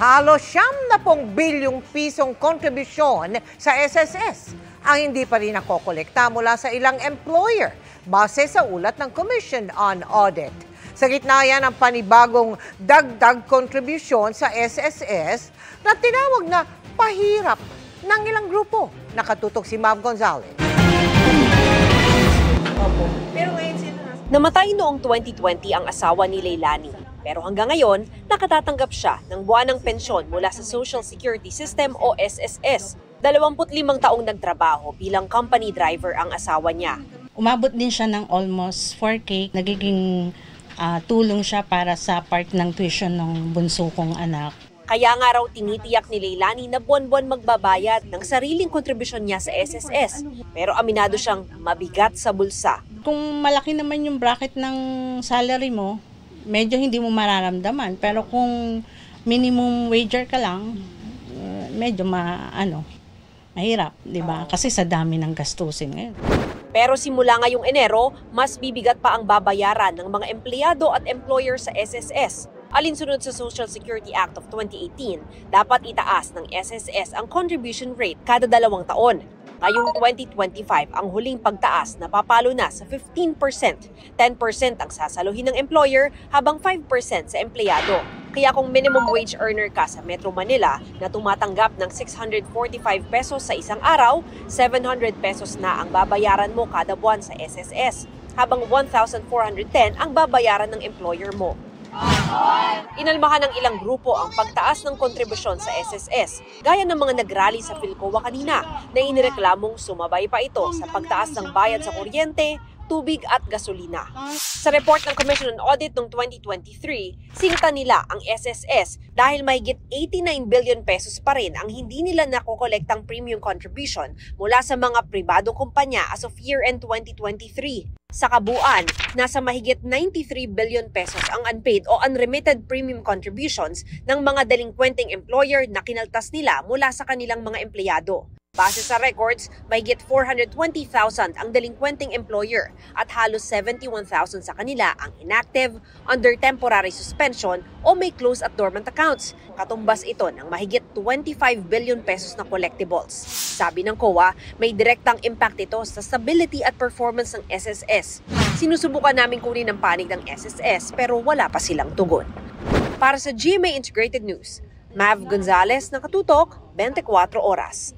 halos 70 bilyong pisong kontribusyon sa SSS ang hindi pa rin nakokolekta mula sa ilang employer base sa ulat ng Commission on Audit. Sa gitna yan ang panibagong dagdag kontribusyon sa SSS na tinawag na pahirap ng ilang grupo. Nakatutok si Mav Gonzalez. Namatay noong 2020 ang asawa ni Leilani. Pero hanggang ngayon, nakatatanggap siya ng buwanang pensyon mula sa Social Security System o SSS. 25 taong nagtrabaho bilang company driver ang asawa niya. Umabot din siya ng almost 4K. Nagiging tulong siya para sa part ng tuition ng bunso kong anak. Kaya nga raw tinitiyak ni Leilani na buwan-buwan magbabayad ng sariling kontribusyon niya sa SSS. Pero aminado siyang mabigat sa bulsa. Kung malaki naman yung bracket ng salary mo, medyo hindi mo mararamdaman. Pero kung minimum wager ka lang, medyo mahirap, di ba? Kasi sa dami ng gastusin ngayon. Pero simula ngayong Enero, mas bibigat pa ang babayaran ng mga empleyado at employer sa SSS. Alinsunod sa Social Security Act of 2018, dapat itaas ng SSS ang contribution rate kada 2 taon. Ngayong 2025, ang huling pagtaas na papalo na sa 15%. 10% ang sasaluhin ng employer habang 5% sa empleyado. Kaya kung minimum wage earner ka sa Metro Manila na tumatanggap ng 645 pesos sa isang araw, 700 pesos na ang babayaran mo kada buwan sa SSS, habang 1,410 ang babayaran ng employer mo. Inalmahan ng ilang grupo ang pagtaas ng kontribusyon sa SSS, gaya ng mga nagrally sa Philcoa kanina na inireklamong sumabay pa ito sa pagtaas ng bayad sa kuryente, tubig at gasolina. Sa report ng Commission on Audit noong 2023, sinita nila ang SSS dahil mahigit 89 billion pesos pa rin ang hindi nila nakokolektang premium contribution mula sa mga pribadong kumpanya as of year-end 2023. Sa kabuuan, nasa mahigit 93 billion pesos ang unpaid o unremitted premium contributions ng mga delinkwenteng employer na kinaltas nila mula sa kanilang mga empleyado. Base sa records, mahigit 420,000 ang delinkwenteng employer at halos 71,000 sa kanila ang inactive, under temporary suspension o may closed at dormant accounts. Katumbas ito ng mahigit 25 billion pesos na collectibles. Sabi ng COA, may direktang impact ito sa stability at performance ng SSS. Sinusubukan namin kunin ang panig ng SSS pero wala pa silang tugon. Para sa GMA Integrated News, Mav Gonzalez, nakatutok, 24 oras.